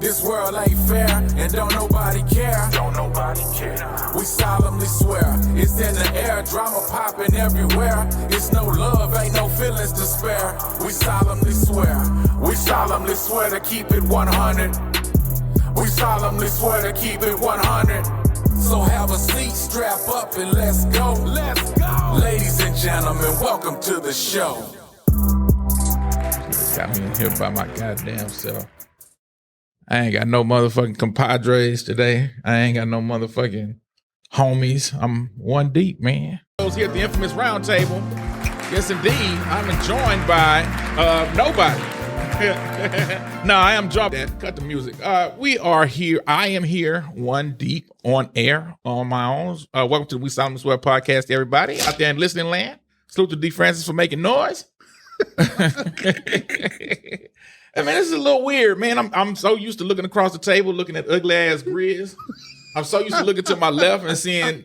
This world ain't fair, and don't nobody care. Don't nobody care. We solemnly swear, it's in the air, drama popping everywhere. It's no love, ain't no feelings to spare. We solemnly swear to keep it 100. We solemnly swear to keep it 100. So have a seat, strap up, and let's go. Let's go. Ladies and gentlemen, welcome to the show. Got me in here by my goddamn self. I ain't got no motherfucking compadres today. I ain't got no motherfucking homies. I'm one deep, man. Those here at the infamous Roundtable. Yes, indeed. I'm joined by nobody. No, I am joined. Cut the music. We are here. I am here, one deep, on air, on my own. Welcome to the We Solemnly Swear podcast, everybody out there in listening land. Salute to D. Francis for making noise. I mean, this is a little weird, man. I'm so used to looking across the table, looking at ugly ass Grizz. I'm so used to looking to my left and seeing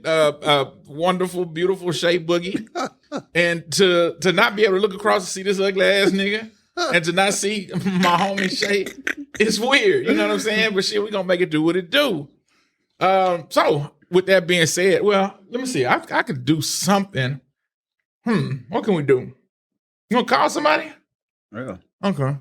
wonderful, beautiful Shay Boogie, and to not be able to look across and see this ugly ass nigga, and to not see my homie Shay, it's weird. You know what I'm saying? But shit, we gonna make it do what it do. So with that being said, well, let me see. I could do something. What can we do? You gonna call somebody? Yeah. Okay.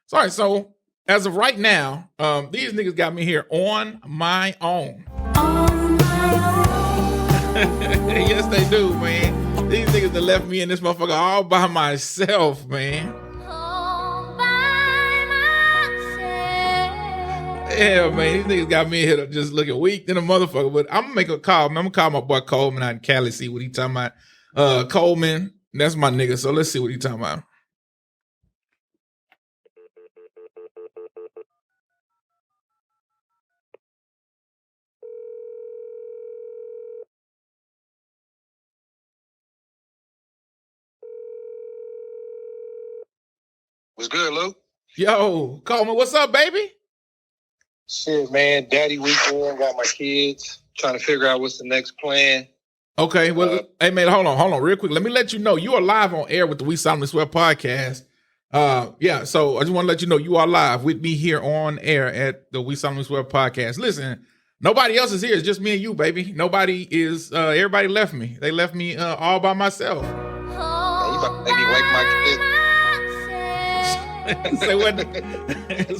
Sorry. So as of right now, these niggas got me here on my own. On my own. Yes, they do, man. These niggas that left me in this motherfucker all by myself, man. All by myself. Yeah, man. These niggas got me here just looking weak than a motherfucker. But I'm gonna make a call. I'm gonna call my boy Coleman out in Cali, see what he talking about. Coleman, that's my nigga. So let's see what he talking about. What's good, Luke? Yo, Coleman, what's up, baby? Shit, man. Daddy weekend, got my kids. Trying to figure out what's the next plan. Okay, well, hey, man, hold on, real quick. Let me let you know you are live on air with the We Solemnly Swear podcast. Yeah, so I just want to let you know you are live with me here on air at the We Solemnly Swear podcast. Listen, nobody else is here. It's just me and you, baby. Nobody is, everybody left me. They left me all by myself. Man, you about to make me wake my kids. Say what?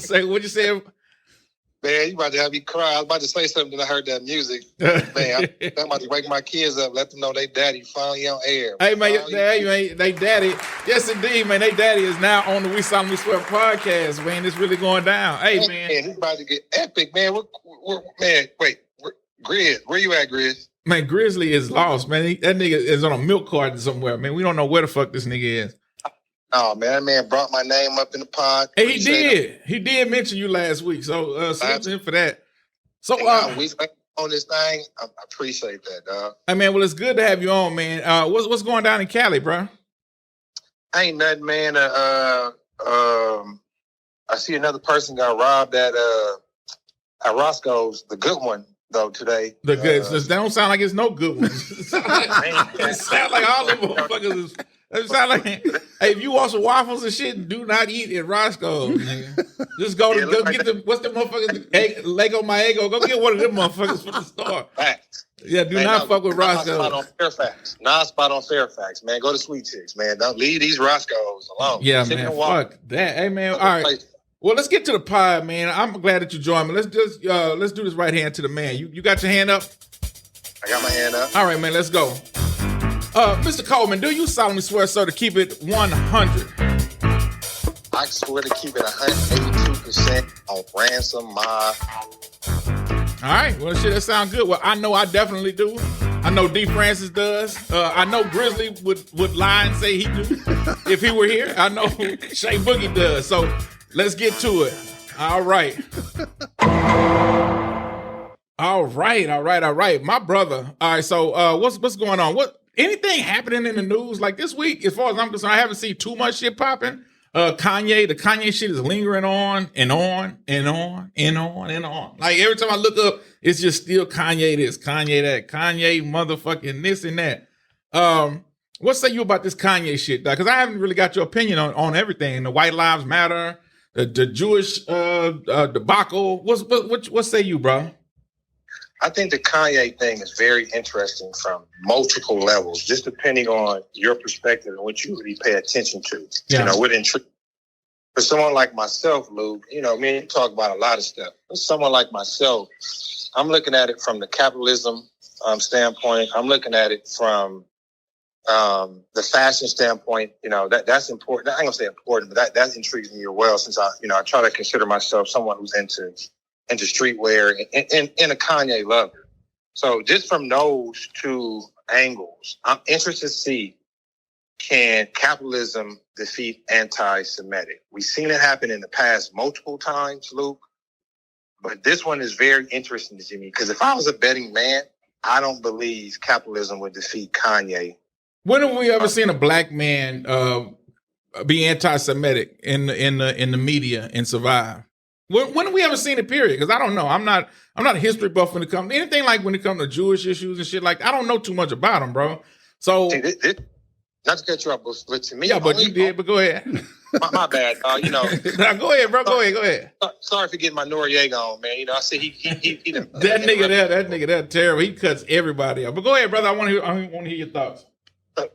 Say what you said? Man, you about to have me cry. I was about to say something, then I heard that music. Man, I'm about to wake my kids up, let them know they daddy finally on air. Hey, man, they daddy. Yes, indeed, man. They daddy is now on the We Solemnly Swear podcast, man. It's really going down. Hey, man. It's about to get epic, man. Grizz, where you at, Grizz? Man, Grizzly is lost, man. That nigga is on a milk carton somewhere, man. We don't know where the fuck this nigga is. Oh, man, that man brought my name up in the pod. Hey, he did. He did mention you last week, so salute to him for that. So, we on this thing, I appreciate that, dog. Hey, man, well, it's good to have you on, man. What's going down in Cali, bro? Ain't nothing, man. I see another person got robbed at Roscoe's, the good one, though, today. The good. That don't sound like it's no good ones. It sounds like all them motherfuckers is... It sound like, hey, if you want some waffles and shit, do not eat at Roscoe's, nigga. Just go get the, what's the motherfuckers, Lego Maego, go get one of them motherfuckers from the store. Facts. Yeah, do not fuck with Roscoe's. Non-spot on Fairfax, man. Go to Sweet Chicks, man. Don't leave these Roscoe's alone. Yeah, man, fuck that. Hey, man, all right. Well, let's get to the pod, man. I'm glad that you joined me. Let's do this right hand to the man. You got your hand up? I got my hand up. All right, man, let's go. Mr. Coleman, do you solemnly swear, sir, to keep it 100? I swear to keep it 182% on ransom, All right, well, shit, that sounds good. Well, I know I definitely do. I know D. Francis does. I know Grizzly would lie and say he do if he were here. I know Shay Boogie does. So let's get to it. All right. All right. My brother. All right, so what's going on? Anything happening in the news like this week? As far as I'm concerned, I haven't seen too much shit popping. The Kanye shit is lingering on and on and on and on and on. Like every time I look up, it's just still Kanye this, Kanye that, Kanye motherfucking this and that. What say you about this Kanye shit, Because I haven't really got your opinion on everything. The White Lives Matter, the Jewish debacle. What say you, bro? I think the Kanye thing is very interesting from multiple levels, just depending on your perspective and what you really pay attention to. Yeah. You know, what intrigues. For someone like myself, Luke, you know, me and you talk about a lot of stuff. For someone like myself, I'm looking at it from the capitalism standpoint. I'm looking at it from the fashion standpoint. You know, that's important. I ain't gonna say important, but that intrigues me as well, since I try to consider myself someone who's into streetwear and a Kanye lover. So just from those two angles, I'm interested to see, can capitalism defeat anti-Semitic? We've seen it happen in the past multiple times, Luke, but this one is very interesting to me, because if I was a betting man, I don't believe capitalism would defeat Kanye. When have we ever seen a black man be anti-Semitic in the media and survive? When have we ever seen it? Period. Because I don't know. I'm not a history buff when it comes to anything, like when it comes to Jewish issues and shit. Like, I don't know too much about them, bro. So, see, not to cut you off, but to me, yeah, but you did. But go ahead. My bad. Nah, go ahead, bro. Go ahead. Sorry for getting my Noriega on, man. You know, I said he that nigga there, terrible. He cuts everybody out. But go ahead, brother. I want to hear your thoughts.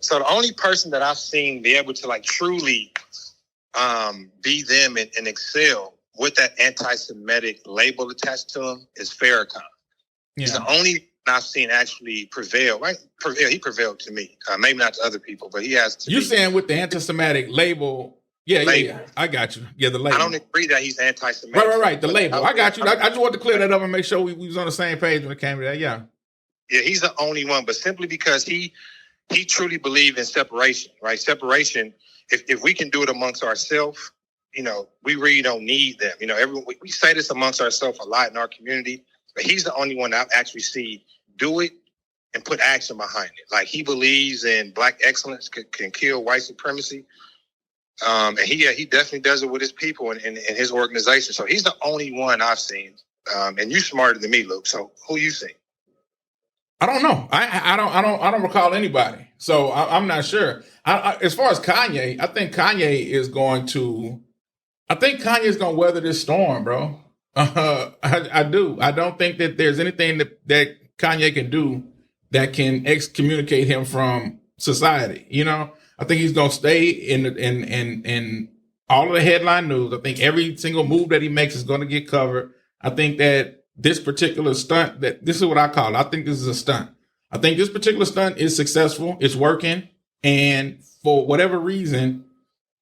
So the only person that I've seen be able to like truly be them and excel with that anti-Semitic label attached to him is Farrakhan. Yeah. He's the only I've seen actually prevail. Right? He prevailed to me. Maybe not to other people, but he has to. You saying with the anti-Semitic label? Yeah. I got you. Yeah, the label. I don't agree that he's anti-Semitic. Right. The label. I got you. I just wanted to clear that up and make sure we was on the same page when it came to that. Yeah. Yeah, he's the only one, but simply because he truly believed in separation, right? Separation. If we can do it amongst ourselves, you know, we really don't need them. You know, everyone we say this amongst ourselves a lot in our community, but he's the only one I've actually seen do it and put action behind it. Like, he believes in black excellence can kill white supremacy. And he definitely does it with his people and his organization. So he's the only one I've seen. And you smarter than me, Luke. So who you seen? I don't know. I don't recall anybody. So I'm not sure. As far as Kanye, I think Kanye is going to weather this storm, bro. I do. I don't think that there's anything that Kanye can do that can excommunicate him from society. You know, I think he's going to stay in all of the headline news. I think every single move that he makes is going to get covered. I think that this particular stunt, this is what I call it. I think this is a stunt. I think this particular stunt is successful. It's working. And for whatever reason,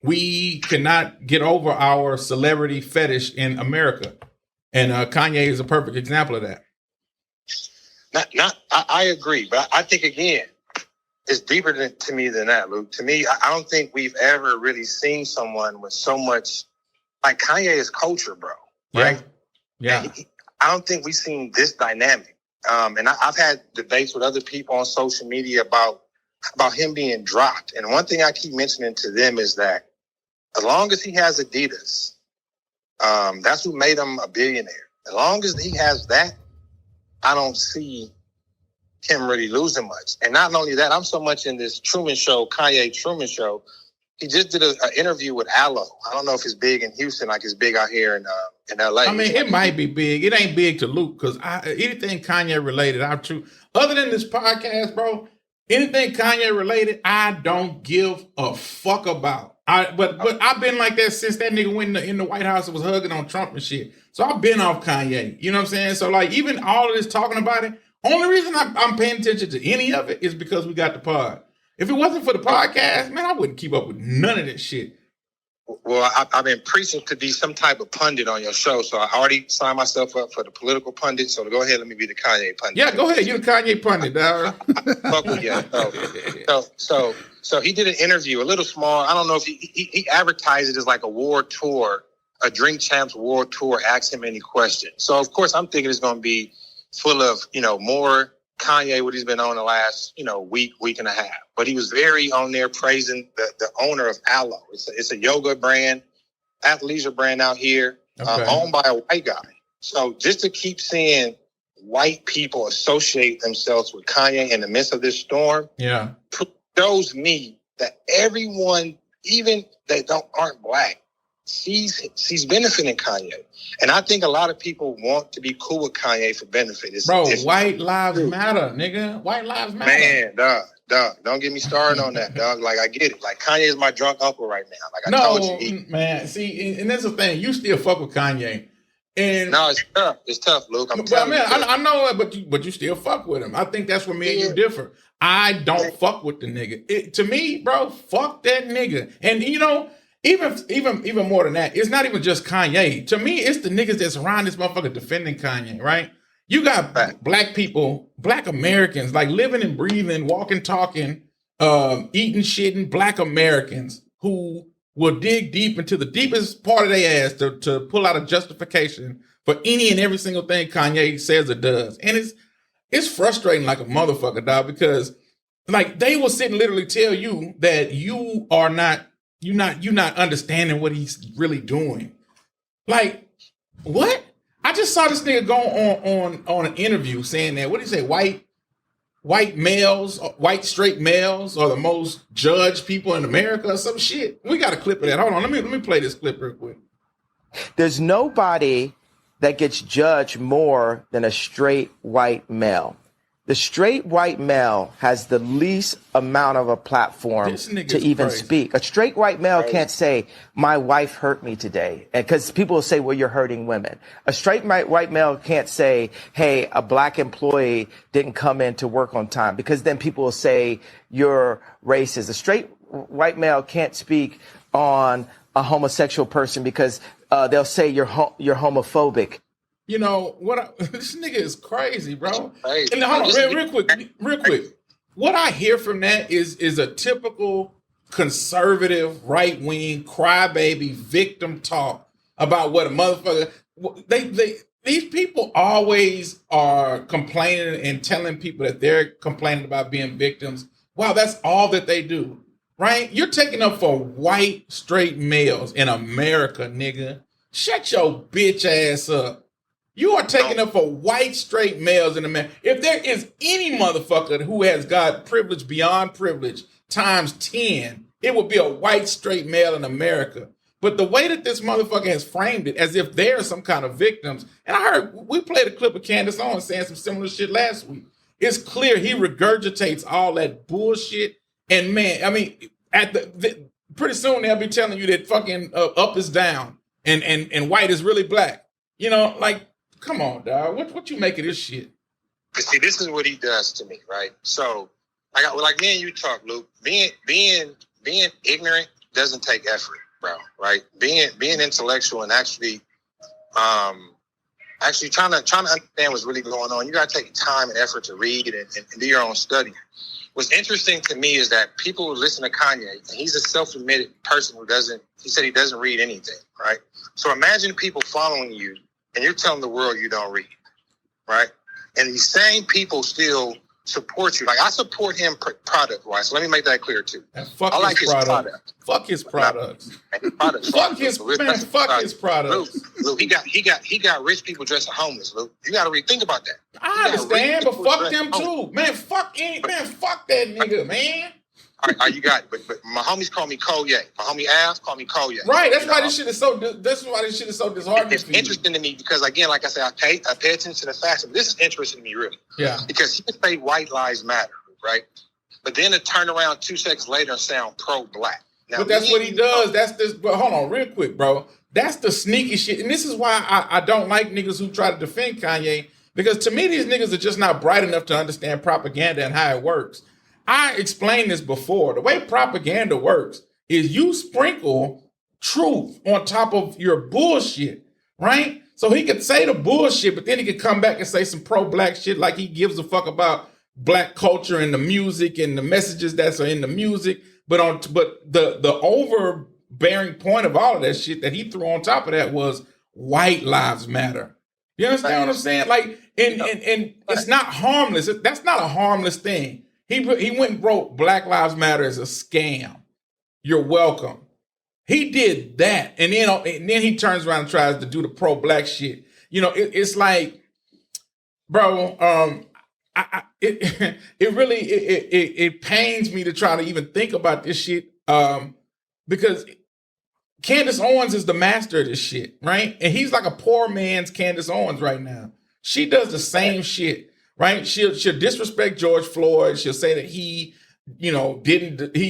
we cannot get over our celebrity fetish in America. And Kanye is a perfect example of that. I agree. But I think, again, it's deeper to me than that, Luke. To me, I don't think we've ever really seen someone with so much, like, Kanye is culture, bro. Right? Yeah. I don't think we've seen this dynamic. And I've had debates with other people on social media about him being dropped. And one thing I keep mentioning to them is that as long as he has Adidas, that's who made him a billionaire. As long as he has that, I don't see him really losing much. And not only that, I'm so much in this Truman Show, Kanye Truman Show. He just did an interview with Aloe. I don't know if it's big in Houston like it's big out here in LA. I mean, it might be big. It ain't big to Luke, because anything Kanye related, I'm true. Other than this podcast, bro, anything Kanye related, I don't give a fuck about. But I've been like that since that nigga went in the White House and was hugging on Trump and shit. So I've been off Kanye. You know what I'm saying? So, like, even all of this talking about it, only reason I'm paying attention to any of it is because we got the pod. If it wasn't for the podcast, man, I wouldn't keep up with none of this shit. Well, I've been preaching to be some type of pundit on your show, so I already signed myself up for the political pundit. So go ahead, let me be the Kanye pundit. Yeah, go ahead. You're the Kanye pundit, dog. Fuck with you. So he did an interview, a little small. I don't know if he advertised it as like a war tour, a Drink Champs war tour. Ask him any questions. So of course I'm thinking it's going to be full of more Kanye, what he's been on the last, week and a half. But he was very on there praising the owner of Aloe. It's a yoga brand, athleisure brand out here, owned by a white guy. So just to keep seeing white people associate themselves with Kanye in the midst of this storm, shows me that everyone, even they aren't black, she's benefiting Kanye. And I think a lot of people want to be cool with Kanye for benefit. White lives matter, nigga. White lives matter. Man, dog. Don't get me started on that, dog. Like, I get it. Like, Kanye is my drunk uncle right now. Like, I told you. Man. See, and that's the thing. You still fuck with Kanye. And no, it's tough. It's tough, Luke. I know, but you still fuck with him. I think that's where me and you differ. I don't fuck with the nigga. To me, bro, fuck that nigga. And you know, even more than that, it's not even just Kanye. To me, it's the niggas that's around this motherfucker defending Kanye, right? You got black people, black Americans, like living and breathing, walking, talking, eating, shitting, black Americans who will dig deep into the deepest part of their ass to pull out a justification for any and every single thing Kanye says or does. And it's frustrating like a motherfucker, dog, because like they will sit and literally tell you that you're not understanding what he's really doing. Like, what? I just saw this nigga go on an interview saying that, what did he say? White males, white straight males are the most judged people in America or some shit. We got a clip of that. Hold on, let me play this clip real quick. There's nobody that gets judged more than a straight white male. The straight white male has the least amount of a platform to even crazy. speak. A straight white male can't say, my wife hurt me today. And because people will say, well, you're hurting women. A straight white male can't say, hey, a black employee didn't come in to work on time, because then people will say you're racist. A straight white male can't speak on a homosexual person because they'll say you're homophobic. You know what? This nigga is crazy, bro. And hold on, real quick. What I hear from that is a typical conservative, right wing, crybaby, victim talk about what a motherfucker. These people always are complaining and telling people that they're complaining about being victims. Wow, that's all that they do, right? You're taking up for white straight males in America, nigga. Shut your bitch ass up. You are taking up for white straight males in America. If there is any motherfucker who has got privilege beyond privilege times 10, it would be a white straight male in America. But the way that this motherfucker has framed it as if they're some kind of victims, and I heard we played a clip of Candace Owens saying some similar shit last week. It's clear he regurgitates all that bullshit. And man, I mean, pretty soon they'll be telling you that fucking up is down and white is really black. You know, like, come on, dog. What you make of this shit? See, this is what he does to me, right? So, like me and you talk, Luke. Being ignorant doesn't take effort, bro. Right? Being intellectual and actually trying to understand what's really going on. You got to take time and effort to read and do your own study. What's interesting to me is that people who listen to Kanye, and he's a self-admitted person he said he doesn't read anything, right? So imagine people following you, and you're telling the world you don't read, right? And these same people still support you. Like, I support him product-wise. So let me make that clear, too. Fuck his product. Fuck his products. Fuck his products. Luke, he got rich people dressed as homeless, Luke. You got to think about that. I understand, but fuck them, too. Man, fuck that nigga, man. All right, you got it. But my homies call me Kanye. My homie Av call me Kanye. Right. That's why this shit is so disheartening. It's interesting to me because, again, like I said, I pay attention to the facts. But this is interesting to me, really. Yeah. Because he can say white lives matter, right? But then to turn around 2 seconds later and sound pro-black. Now, but that's what he does. But hold on, real quick, bro. That's the sneaky shit. And this is why I don't like niggas who try to defend Kanye. Because to me, these niggas are just not bright enough to understand propaganda and how it works. I explained this before. The way propaganda works is you sprinkle truth on top of your bullshit, right? So he could say the bullshit, but then he could come back and say some pro-black shit like he gives a fuck about black culture and the music and the messages that are in the music. But the overbearing point of all of that shit that he threw on top of that was white lives matter. You understand what I'm saying? Like, and it's not harmless. That's not a harmless thing. He went and wrote Black Lives Matter as a scam. You're welcome. He did that. And then he turns around and tries to do the pro-black shit. You know, it's like, bro, it really it pains me to try to even think about this shit, because Candace Owens is the master of this shit, right? And he's like a poor man's Candace Owens right now. She does the same shit, right? She'll disrespect George Floyd. She'll say that he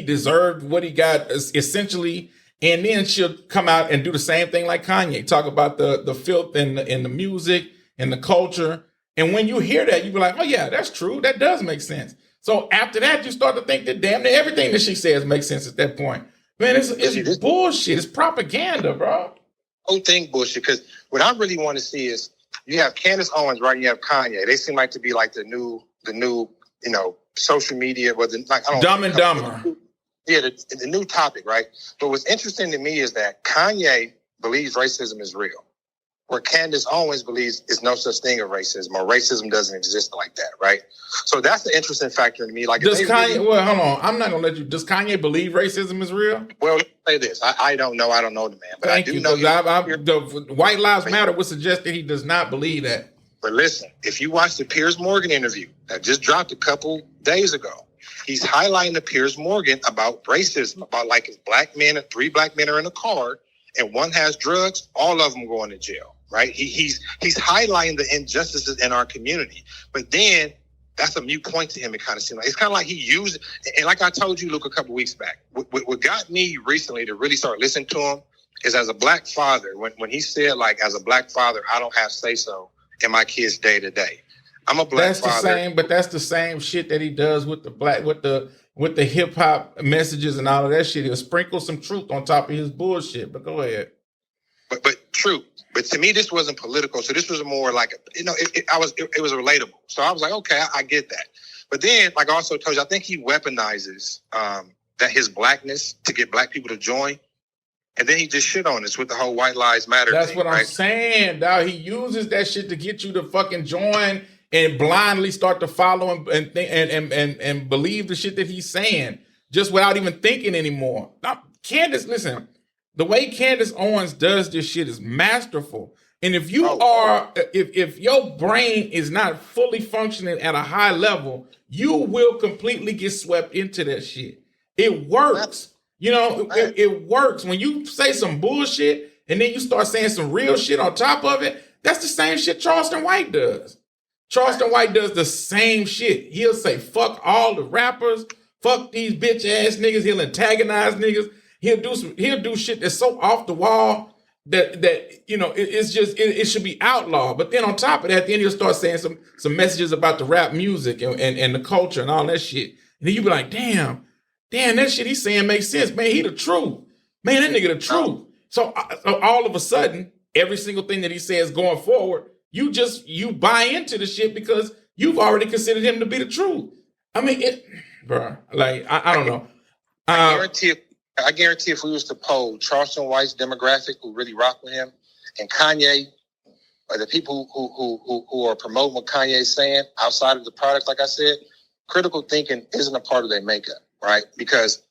deserved what he got essentially. And then she'll come out and do the same thing like Kanye, talk about the filth and the music and the culture. And when you hear that, you be like, oh yeah, that's true. That does make sense. So after that, you start to think that damn near everything that she says makes sense at that point. Man, it's bullshit. It's propaganda, bro. Whole thing bullshit. Because what I really want to see is you have Candace Owens, right? And you have Kanye. They seem like to be like the new, social media, but Dumb and Dumber. Yeah, the new topic, right? But what's interesting to me is that Kanye believes racism is real, where Candace Owens believes it's no such thing as racism, or racism doesn't exist like that, right? So that's the interesting factor to me. Like, does Kanye? Well, hold on. I'm not gonna let you. Does Kanye believe racism is real? Well, let me say this. I don't know. I don't know the man, but Thank I do you, know. the White Lives Matter would suggest that he does not believe that. But listen, if you watch the Piers Morgan interview that just dropped a couple days ago, he's highlighting the Piers Morgan about racism, about like his three black men are in a car and one has drugs, all of them going to jail, right? He's highlighting the injustices in our community. But then that's a mute point to him. It kind of seems like it's kind of like he used it. And like I told you, Luke, a couple weeks back, what got me recently to really start listening to him is as a black father, when he said, like, as a black father, I don't have say so in my kids' day to day. I'm a black father. That's the same shit that he does with the hip hop messages and all of that shit. He'll sprinkle some truth on top of his bullshit. But go ahead. But true. But to me, this wasn't political. So this was more like, it was relatable. So I was like, okay, I get that. But then, like I also told you, I think he weaponizes that his blackness to get black people to join. And then he just shit on us with the whole White Lives Matter That's thing, what right? I'm saying, dog. He uses that shit to get you to fucking join and blindly start to follow him and believe the shit that he's saying just without even thinking anymore. Now, Candace, listen, the way Candace Owens does this shit is masterful. And if you if your brain is not fully functioning at a high level, you will completely get swept into that shit. It works. It works. When you say some bullshit and then you start saying some real shit on top of it, that's the same shit Charleston White does. Charleston White does the same shit. He'll say, fuck all the rappers, fuck these bitch ass niggas. He'll antagonize niggas. He'll do shit that's so off the wall that it should be outlawed. But then on top of that, then he'll start saying some messages about the rap music and the culture and all that shit. And then you be like, damn, that shit he's saying makes sense. Man, he the truth. Man, that nigga the truth. So all of a sudden, every single thing that he says going forward, you buy into the shit because you've already considered him to be the truth. I mean, I don't know. I guarantee if we was to poll Charleston White's demographic who really rock with him and Kanye, or the people who are promoting what Kanye's saying outside of the product, like I said, critical thinking isn't a part of their makeup, right? Because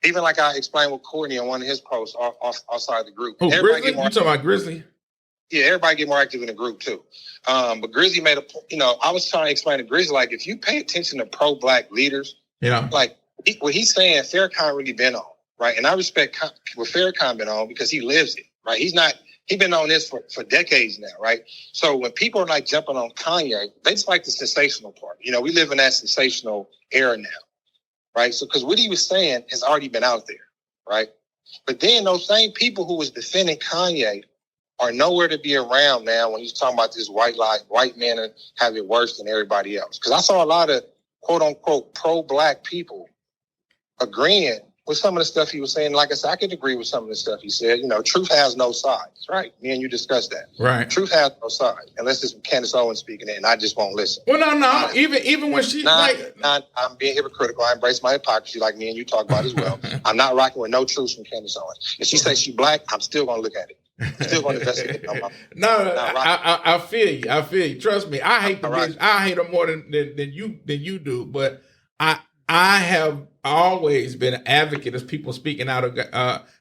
even like I explained with Courtney on one of his posts outside the group. Oh, Grizzly? You talking about Grizzly? Yeah, everybody get more active in the group too. But Grizzly made I was trying to explain to Grizzly, like, if you pay attention to pro-black leaders, like what he's saying, Farrakhan really been on, right? And I respect what Farrakhan been on because he lives it, right? He's been on this for decades now, right? So when people are like jumping on Kanye, they just like the sensational part. We live in that sensational era now, right? So because what he was saying has already been out there, right? But then those same people who was defending Kanye are nowhere to be around now when he's talking about this white men have it worse than everybody else. Because I saw a lot of quote unquote pro-black people agreeing with some of the stuff he was saying. Like I said, I could agree with some of the stuff he said. Truth has no sides, right? Me and you discussed that. Right. Truth has no sides, unless it's Candace Owens speaking it, and I just won't listen. Well, no. Even when she I'm being hypocritical. I embrace my hypocrisy, like me and you talk about as well. I'm not rocking with no truth from Candace Owens. If she says she's black, I'm still going to look at it. I'm still going to investigate. I feel you. Trust me. I hate the bitch. I hate her more than you do. But I have always been an advocate of people speaking out of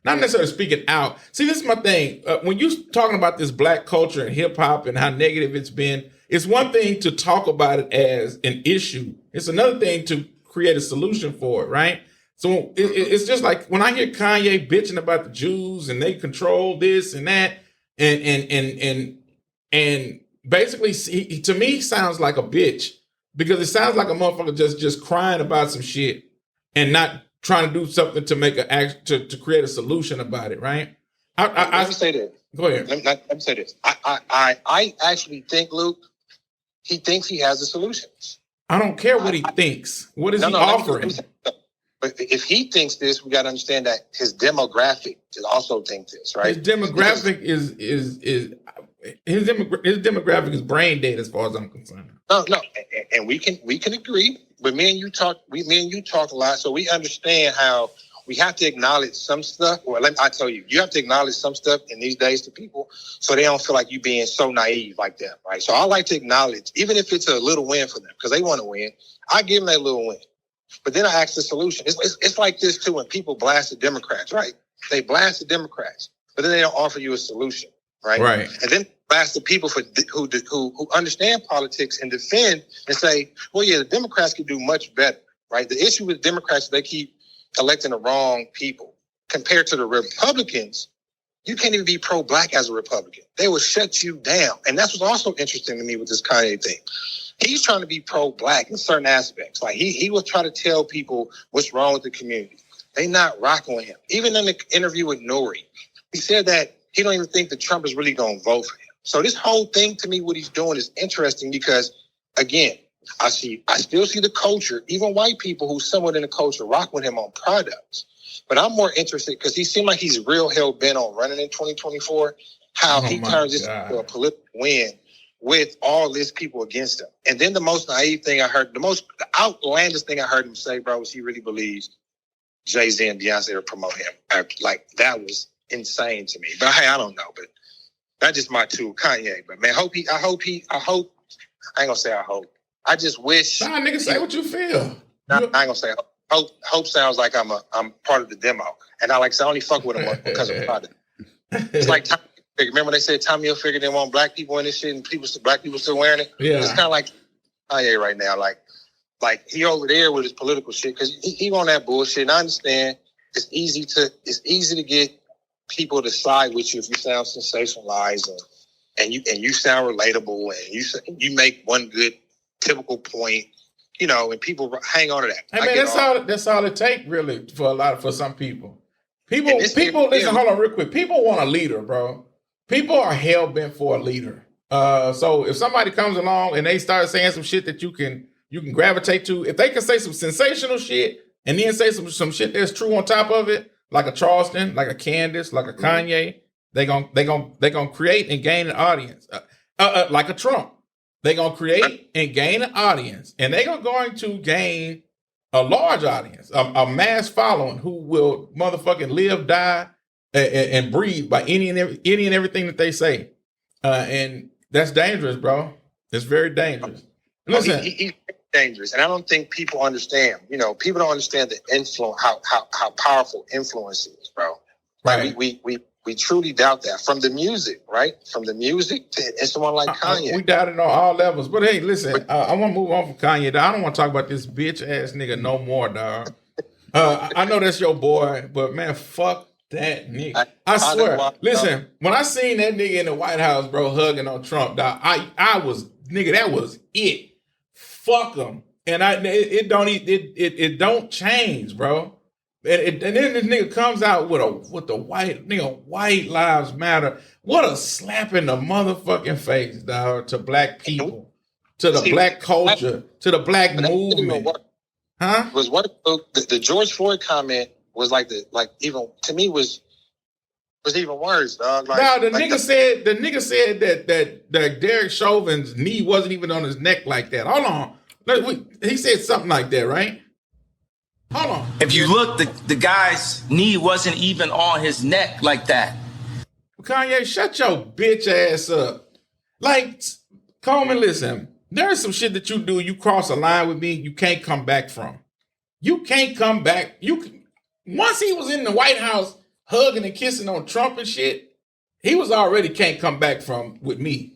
not necessarily speaking out. See, this is my thing. When you're talking about this black culture and hip hop and how negative it's been, It's one thing to talk about it as an issue. It's another thing to create a solution for it, right? So it's just like when I hear Kanye bitching about the Jews and they control this and that, and basically, to me, sounds like a bitch because it sounds like a motherfucker just crying about some shit and not trying to do something to make to create a solution about it, right? Let me say this. Go ahead. Let me say this. I actually think, Luke, he thinks he has a solution. I don't care what he thinks. What is he offering? But if he thinks this, we got to understand that his demographic also thinks this, right? His demographic his demographic is brain dead as far as I'm concerned. No, and we can agree. But me and you talk a lot, so we understand how we have to acknowledge some stuff. Well, I tell you, you have to acknowledge some stuff in these days to people, so they don't feel like you being so naive like them, right? So I like to acknowledge, even if it's a little win for them, because they want to win. I give them that little win. But then I ask the solution. It's like this too when people blast the Democrats, right? They blast the Democrats, but then they don't offer you a solution, right? Right. And then blast the people who understand politics and defend and say, well, yeah, the Democrats could do much better, right? The issue with Democrats, they keep electing the wrong people. Compared to the Republicans, you can't even be pro-black as a Republican. They will shut you down. And that's what's also interesting to me with this Kanye thing. He's trying to be pro-black in certain aspects. Like he will try to tell people what's wrong with the community. They not rocking with him. Even in the interview with Nori, he said that he don't even think that Trump is really going to vote for him. So this whole thing, to me, what he's doing is interesting because, again, I still see the culture, even white people who somewhat in the culture rock with him on products. But I'm more interested because he seemed like he's real hell-bent on running in 2024, how he turns this into a political win with all these people against him. And then the most naive thing I heard, the outlandish thing I heard him say, bro, was he really believes Jay-Z and Beyonce will promote him. Like, that was insane to me. But hey, I don't know. But that's just my two, Kanye. But man, I hope, I ain't gonna say I hope. I just wish. Nah, nigga, say what you feel. I ain't gonna say hope sounds like I'm part of the demo. And I only fuck with him because of product. It's like remember when they said Tommy Hilfiger didn't want black people in this shit and black people still wearing it? Yeah. It's kind of like Kanye right now. Like he over there with his political shit because he on that bullshit. And I understand it's easy to get people to side with you if you sound sensationalized and you sound relatable and you make one good typical point, and people hang on to that. Hey man, that's all it takes really for some people. People listen, hold on real quick. People want a leader, bro. People are hell bent for a leader. So if somebody comes along and they start saying some shit that you can gravitate to, if they can say some sensational shit and then say some shit that's true on top of it, like a Charleston, like a Candace, like a Kanye, they gonna create and gain an audience. Like a Trump, they gonna create and gain an audience, and they going to gain a large audience, a mass following who will motherfucking live, die, and breathe by any and everything that they say. And that's dangerous, bro. It's very dangerous. Listen, he's dangerous, and I don't think people understand. People don't understand the influence, how powerful influence is, bro. Like right. We truly doubt that from the music, right? From the music to someone like Kanye. We doubt it on all levels. But hey, listen, I want to move on from Kanye. I don't want to talk about this bitch ass nigga no more, dog. I know that's your boy, but man, fuck that nigga. I swear. Listen, when I seen that nigga in the White House, bro, hugging on Trump, dog, I was, nigga, that was it. Fuck him. And it don't change, bro. And then this nigga comes out with the white lives matter. What a slap in the motherfucking face, dog, to black people, to the black culture, to the black movement. Huh? Was what the George Floyd comment was even to me was even worse, dog. The nigga said that Derek Chauvin's knee wasn't even on his neck like that. Hold on. He said something like that, right? Hold on. If you look, the guy's knee wasn't even on his neck like that. Kanye, shut your bitch ass up. Like, Coleman, listen, there's some shit that you do, you cross a line with me, you can't come back from. You can't come back. Once he was in the White House hugging and kissing on Trump and shit, he was already can't come back from with me.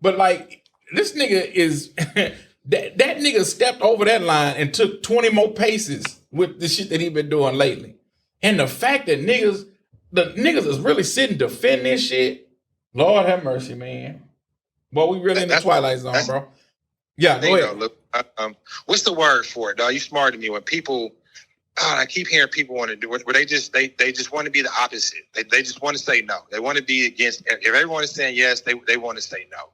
But like, this nigga is that nigga stepped over that line and took 20 more paces with the shit that he been doing lately. And the fact that the niggas is really sitting defending this shit, Lord have mercy, man. Well, we really in the Twilight Zone, bro. Yeah, go ahead. Look, what's the word for it, dog? You smarter than me. When people, I keep hearing people want to do it, where they just want to be the opposite. They just want to say no. They want to be against. If everyone is saying yes, they want to say no.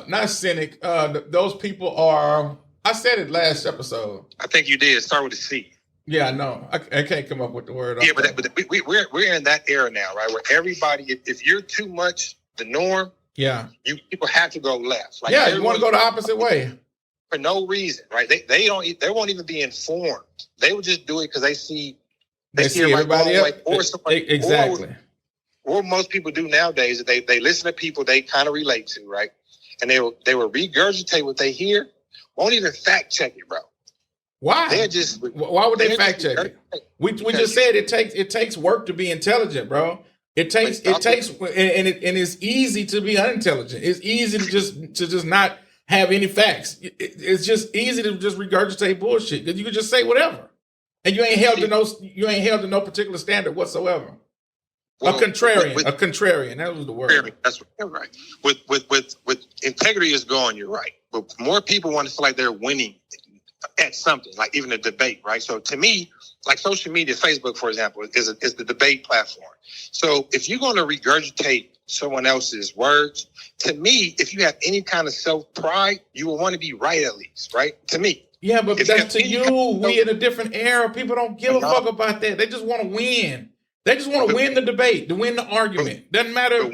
Not cynic. Those people are. I said it last episode. I think you did. Start with a C. Yeah, I know. I can't come up with the word. Yeah, but we're in that era now, right? Where everybody, if you're too much the norm, yeah, people have to go left. Like, yeah, you want to go the opposite way for no reason, right? They won't even be informed. They will just do it because they see everybody else, or somebody, exactly. Or most people do nowadays is they listen to people they kind of relate to, right? And they will regurgitate what they hear. Won't even fact check it, bro. Why? Why would they fact check it? We just said it takes work to be intelligent, bro. It takes and it's easy to be unintelligent. It's easy to just not have any facts. It's just easy to just regurgitate bullshit because you can just say whatever, and you ain't held to no particular standard whatsoever. Well, a contrarian. That was the word. That's right. With integrity is gone. You're right. But more people want to feel like they're winning at something, like even a debate, right? So to me, like social media, Facebook, for example, is the debate platform. So if you're going to regurgitate someone else's words, to me, if you have any kind of self-pride, you will want to be right at least, right? To me. Yeah, but that's to you. We in a different era. People don't give a fuck about that. They just want to win. They just want to win the debate, to win the argument. Doesn't matter.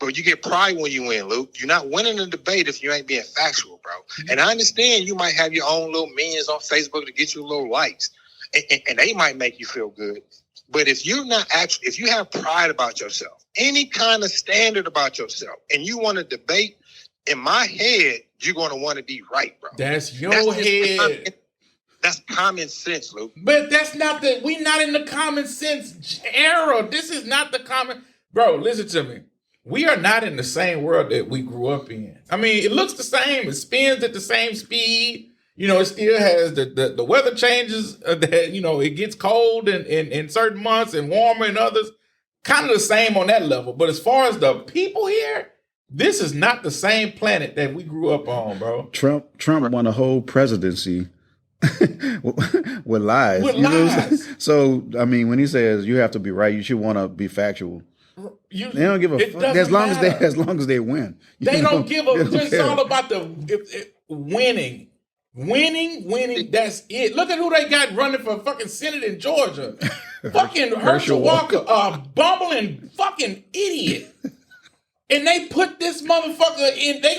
But you get pride when you win, Luke. You're not winning the debate if you ain't being factual, bro. And I understand you might have your own little minions on Facebook to get you little likes, and they might make you feel good. But if you're not if you have pride about yourself, any kind of standard about yourself, and you want to debate, in my head, you're going to want to be right, bro. That's head. That's common sense, Luke. But we're not in the common sense era. This is not the common. Bro, listen to me. We are not in the same world that we grew up in. I mean, it looks the same. It spins at the same speed. It still has the weather changes. It gets cold in certain months and warmer in others. Kind of the same on that level. But as far as the people here, this is not the same planet that we grew up on, bro. Trump won a whole presidency with lies. So, I mean, when he says you have to be right, you should want to be factual. They don't give a fuck as long as they win. They don't give a. It's all about the winning. That's it. Look at who they got running for fucking Senate in Georgia. Fucking Herschel Walker, a bumbling fucking idiot. And they put this motherfucker in. They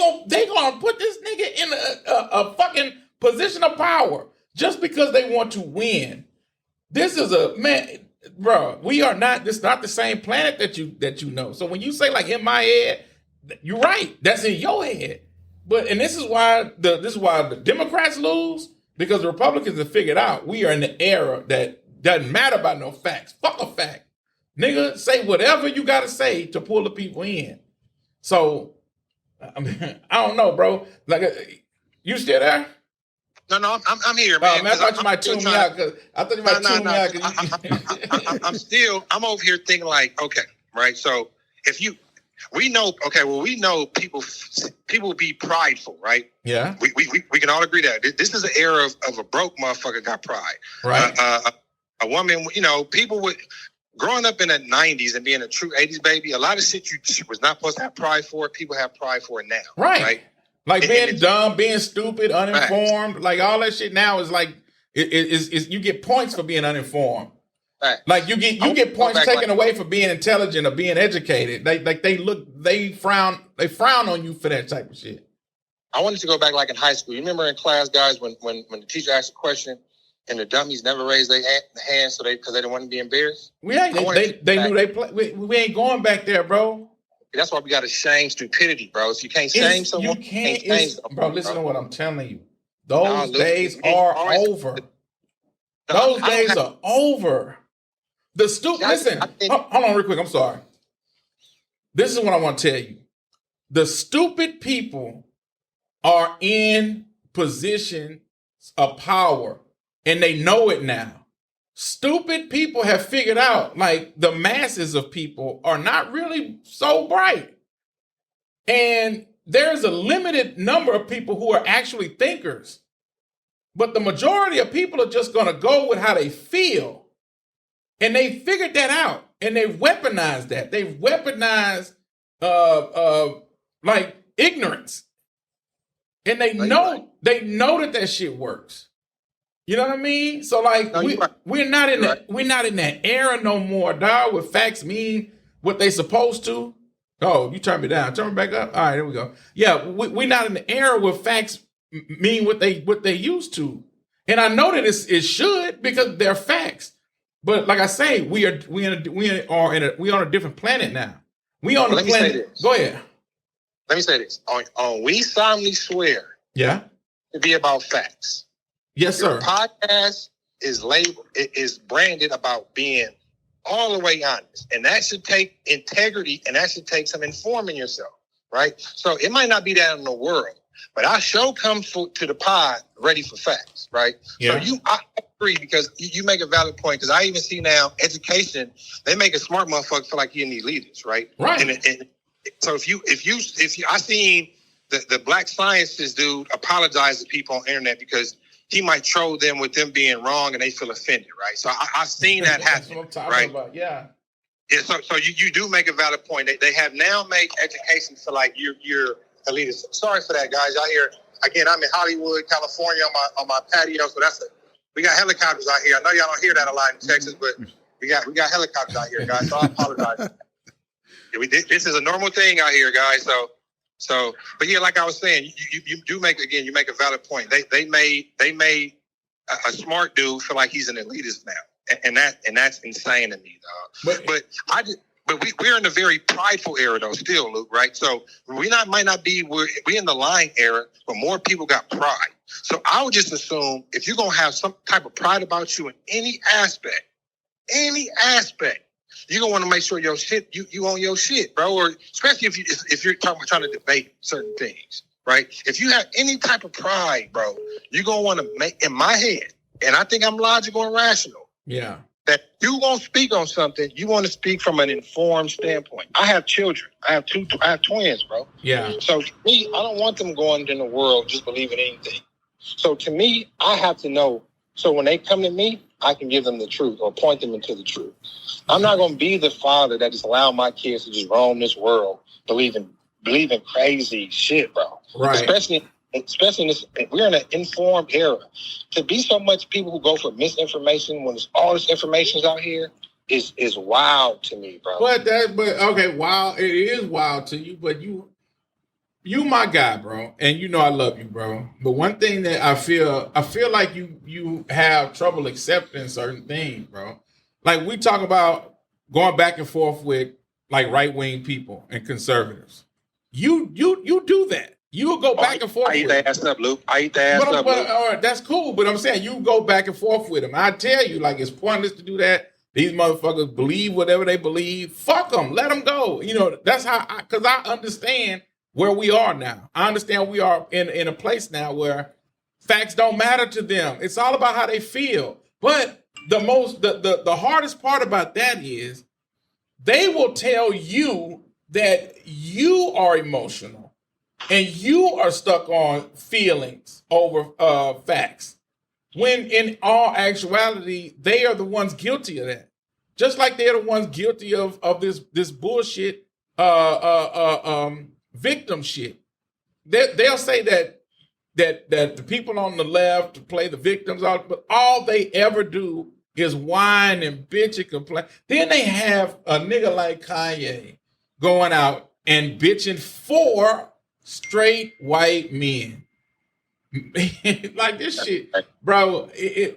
gonna put this nigga in a fucking position of power just because they want to win. This is bro, we are not. This is not the same planet that you know. So when you say like in my head, you're right. That's in your head. And this is why the Democrats lose, because the Republicans have figured out we are in the era that doesn't matter about no facts. Fuck a fact, nigga. Say whatever you gotta say to pull the people in. So I mean, I don't know, bro. Like, you still there? No, I'm here, man. I thought you might tune me out. I thought you might tune me out. I'm over here thinking like, okay, right. So we know people be prideful, right? Yeah. We can all agree that this is an era of a broke motherfucker got pride. Right. A woman, people would growing up in the 90s and being a true 80s baby, a lot of shit you was not supposed to have pride for, people have pride for it now. Right. Like being dumb, being stupid, uninformed, right. Like all that shit now is like you get points for being uninformed. Right. Like you get points taken away for being intelligent or being educated. They frown on you for that type of shit. I wanted to go back like in high school. You remember in class, guys, when the teacher asked a question and the dummies never raised their hands because they didn't want to be embarrassed? They knew they play. We ain't going back there, bro. That's why we got to shame stupidity, bro. If you can't shame someone, you can't shame someone, bro. Listen to what I'm telling you. Those days are over. Those days are over. Listen, hold on real quick. I'm sorry. This is what I want to tell you. the stupid people are in positions of power and they know it now. Stupid people have figured out, like, the masses of people are not really so bright. And there's a limited number of people who are actually thinkers. But the majority of people are just going to go with how they feel. And they figured that out. And they've weaponized that. They've weaponized like ignorance. And they know that shit works. You know what I mean? So like we're not in that era no more, dog, where facts mean what they supposed to. Oh, you turn me down. Turn me back up. All right, there we go. Yeah, we're not in the era where facts mean what they used to. And I know that it should, because they're facts. But like I say, we on a different planet now. We on the planet. Go ahead. Let me say this. On We Solemnly Swear. Yeah. To be about facts. Yes, sir. Your podcast is branded about being all the way honest. And that should take integrity, and that should take some informing yourself, right? So it might not be that in the world, but our show comes to the pod ready for facts, right? Yeah. So I agree, because you make a valid point, because I even see now education, they make a smart motherfucker feel like he in these leaders, right? Right. And so if you I seen the black scientist dude apologize to people on the internet because he might troll them with them being wrong and they feel offended, right? So I've seen that happen. That's what I'm talking about. Yeah. Yeah. So you do make a valid point. They have now made education feel like you're elitist. Sorry for that, guys. Out here again, I'm in Hollywood, California, on my patio. So we got helicopters out here. I know y'all don't hear that a lot in Texas, but we got helicopters out here, guys. So I apologize. Yeah, this is a normal thing out here, guys. So, but yeah, like I was saying, you do make a valid point. They made a smart dude feel like he's an elitist now, and that's insane to me, dog. But we're in a very prideful era though, still, Luke, right? So we're in the lying era, but more people got pride. So I would just assume if you're gonna have some type of pride about you in any aspect, you're gonna want to make sure your shit, you own your shit, bro. Or especially if you're trying to debate certain things, right? If you have any type of pride, bro, you're gonna want to make, in my head, and I think I'm logical and rational. Yeah. That you won't speak on something, you want to speak from an informed standpoint. I have children. I have twins, bro. Yeah. So to me, I don't want them going in the world just believing anything. So to me, I have to know. So when they come to me, I can give them the truth or point them into the truth. I'm not going to be the father that just allow my kids to just roam this world believing crazy shit, bro. Right. Especially in this, we're in an informed era. To be so much people who go for misinformation when there's all this information out here is wild to me, bro. But okay, wild. It is wild to you, but you my guy, bro, and you know I love you, bro. But one thing that I feel like you have trouble accepting certain things, bro. Like we talk about going back and forth with like right-wing people and conservatives. You do that. You will go back and forth. I eat the ass up, Luke. I eat the ass up, Luke. All right, that's cool. But I'm saying you go back and forth with them. I tell you, like, it's pointless to do that. These motherfuckers believe whatever they believe. Fuck them. Let them go. You know, that's how, because I understand where we are now. I understand we are in a place now where facts don't matter to them. It's all about how they feel. But the hardest part about that is they will tell you that you are emotional and you are stuck on feelings over facts, when in all actuality, they are the ones guilty of that. Just like they're the ones guilty of this bullshit victim shit. They'll say that the people on the left play the victims, but all they ever do is whine and bitch and complain. Then they have a nigga like Kanye going out and bitching for straight white men. Like this shit, bro.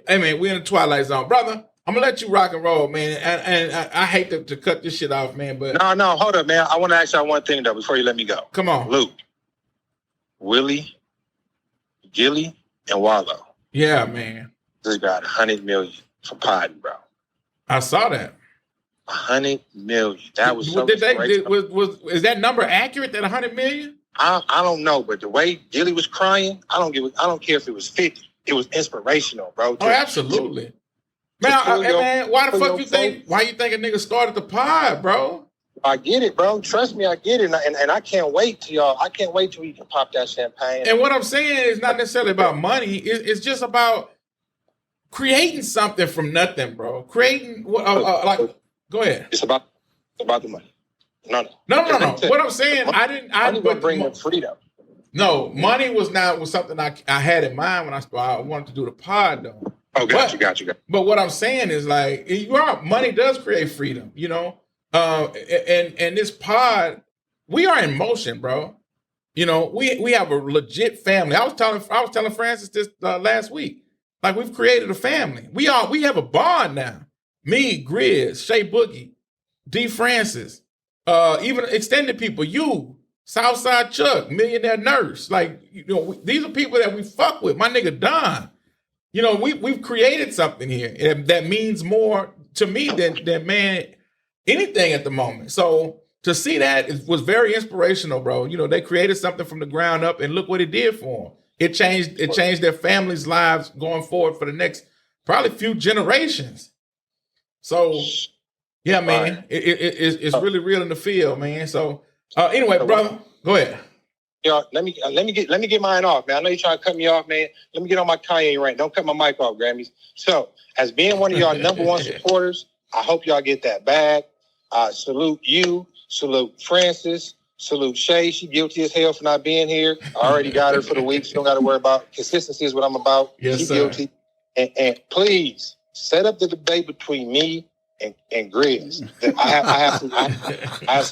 I mean, we're in the twilight zone, brother. I'm gonna let you rock and roll, man. And I hate to cut this shit off, man. But no, hold up, man. I want to ask y'all one thing though before you let me go. Come on, Luke, Willie, Gilly, and Wallow. Yeah, man. Just got 100 million for Podden, bro. I saw that. $100 million. That was so. Is that number accurate? That 100 million? I don't know, but the way Gilly was crying, I don't care if it was 50. It was inspirational, bro. Oh, absolutely. Man, why the fuck you think? Why you think a nigga started the pod, bro? I get it, bro. Trust me, I get it, and I can't wait till y'all. I can't wait till we can pop that champagne. And what I'm saying is not necessarily about money. It's just about creating something from nothing, bro. Creating like. Go ahead. It's about the money. No. What I'm saying, I didn't bring the freedom. No, money was something I had in mind when I wanted to do the pod, though. Oh, got you. But what I'm saying is, like, money does create freedom, you know. And this pod, we are in motion, bro. You know, we have a legit family. I was telling Francis this last week. Like, we've created a family. We have a bond now. Me, Grizz, Shay Boogie, D. Francis, even extended people. You, Southside Chuck, Millionaire Nurse. Like, you know, these are people that we fuck with. My nigga Don. You know, we've created something here that means more to me than man anything at the moment. So to see that was very inspirational, bro. You know, they created something from the ground up, and look what it did for them. It changed their families' lives going forward for the next probably few generations. So yeah, man, it's really real in the field, man. So anyway, brother, go ahead. Y'all, let me get mine off, man. I know you're trying to cut me off, man. Let me get on my Kanye rant. Don't cut my mic off, Grammys. So, as being one of y'all number one supporters, I hope y'all get that bag. Salute you. Salute Francis. Salute Shay. She guilty as hell for not being here. I already got her for the week. So don't got to worry about consistency is what I'm about. Yes, She's sir. Guilty. And please set up the debate between me and Grizz. I have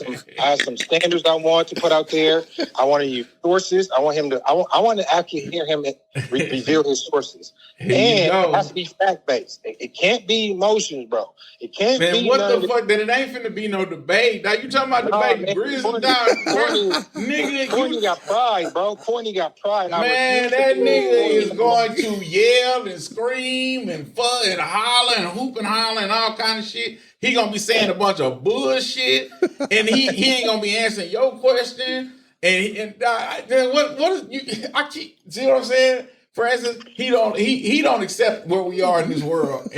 some standards I want to put out there. I want to use sources. I want to actually hear him reveal his sources. And it has to be fact based. It can't be emotions, bro. It can't be. Man, what the fuck? Then it ain't finna be no debate. Now you talking about debate? Grizz down, nigga. Corny got pride, bro. Corny got pride. Man, that nigga is going to yell and scream and fuck and holler and hoop and holler and all kind of shit. He gonna be saying a bunch of bullshit, and he ain't gonna be answering your question. And what is you? I keep see what I'm saying. For instance, he don't accept where we are in this world.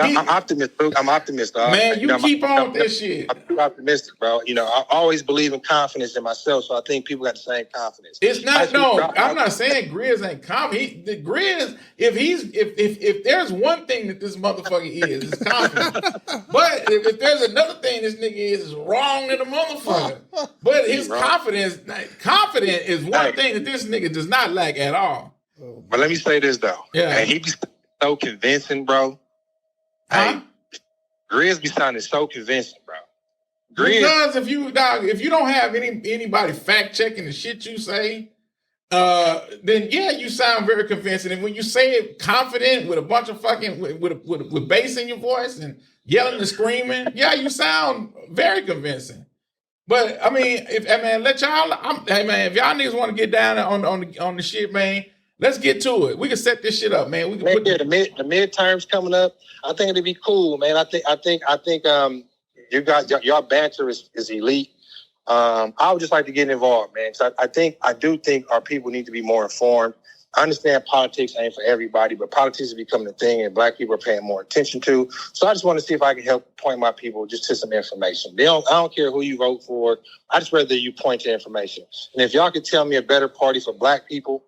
I'm optimistic, Luke. I'm optimistic. Man, you keep on with this shit. I'm optimistic, bro. You know, I always believe in confidence in myself, so I think people got the same confidence. It's not. I'm not saying Grizz ain't confident. Grizz, if there's one thing that this motherfucker is, it's confident. But if there's another thing this nigga is wrong than a motherfucker. But his confident is one thing that this nigga does not lack at all. But let me say this though. Yeah. And he be so convincing, bro. Hey, Grizz be sounding so convincing, bro. Because if you don't have anybody fact checking the shit you say, then yeah, you sound very convincing. And when you say it confident with a bunch of fucking with bass in your voice and yelling and screaming, yeah, you sound very convincing. But I mean, if y'all niggas want to get down on the shit, man. Let's get to it. We can set this shit up, man. We can put the midterms coming up. I think it'd be cool, man. I think you guys, your banter is elite. I would just like to get involved, man. Because I do think our people need to be more informed. I understand politics ain't for everybody, but politics is becoming a thing, and Black people are paying more attention to. So I just want to see if I can help point my people just to some information. I don't care who you vote for. I just rather you point to information. And if y'all could tell me a better party for Black people,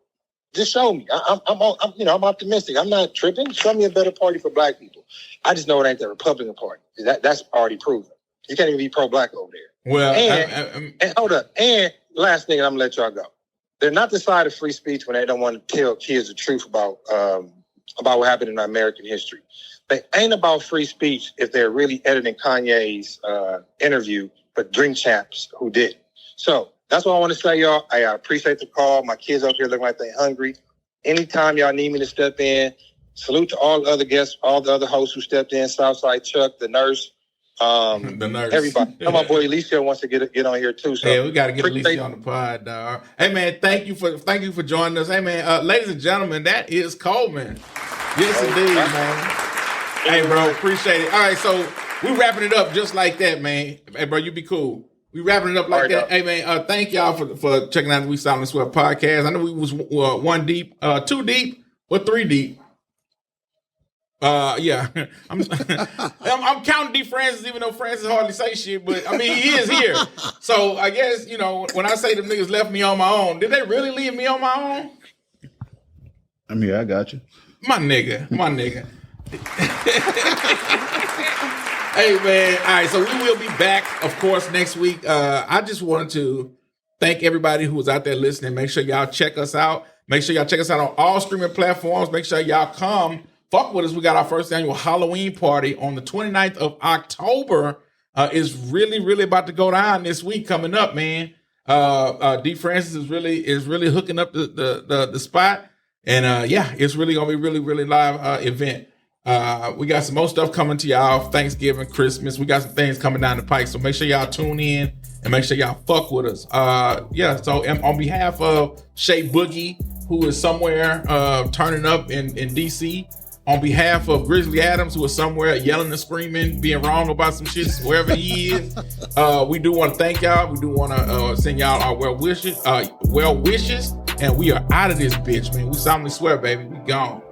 just show me. I'm optimistic. I'm not tripping. Show me a better party for Black people. I just know it ain't the Republican Party. That's already proven. You can't even be pro-Black over there. Well, and hold up. And last thing, and I'm gonna let y'all go. They're not the side of free speech when they don't want to tell kids the truth about what happened in American history. They ain't about free speech if they're really editing Kanye's interview, but Drink Champs who did. So that's what I want to say, y'all. I appreciate the call. My kids up here looking like they're hungry. Anytime y'all need me to step in, salute to all the other guests, all the other hosts who stepped in, Southside Chuck, the nurse, everybody. My boy Alicia wants to get on here too. So yeah, we got to get Alicia on the pod, dog. Hey man, thank you for joining us. Hey man, ladies and gentlemen, that is Coleman. Yes, indeed, man. Hey bro, appreciate it. All right, so We wrapping it up just like that, man. Hey, bro, you be cool. We wrapping it up like that. Hey, man, thank y'all for checking out the We Silently Swear podcast. I know we was 1 deep, 2 deep, or 3 deep. Yeah, I'm counting D Francis, even though Francis hardly say shit, but I mean, he is here. So I guess, you know, when I say them niggas left me on my own, did they really leave me on my own? I mean, I got you. My nigga. Hey, man. All right, so we will be back, of course, next week. I just wanted to thank everybody who was out there listening. Make sure y'all check us out. Make sure y'all check us out on all streaming platforms. Make sure y'all come. Fuck with us. We got our first annual Halloween party on the 29th of October. Is really about to go down this week coming up, man. D Francis is really hooking up the spot. And yeah, it's really gonna be really live event. We got some more stuff coming to y'all. Thanksgiving, Christmas. We got some things coming down the pike. So make sure y'all tune in and make sure y'all fuck with us. Yeah, so on behalf of Shay Boogie, who is somewhere turning up in DC. On behalf of Grizzly Adams, who is somewhere yelling and screaming, being wrong about some shit wherever he is, we do want to thank y'all. We do want to send y'all our well wishes, and we are out of this bitch, man. We solemnly swear, baby, we gone.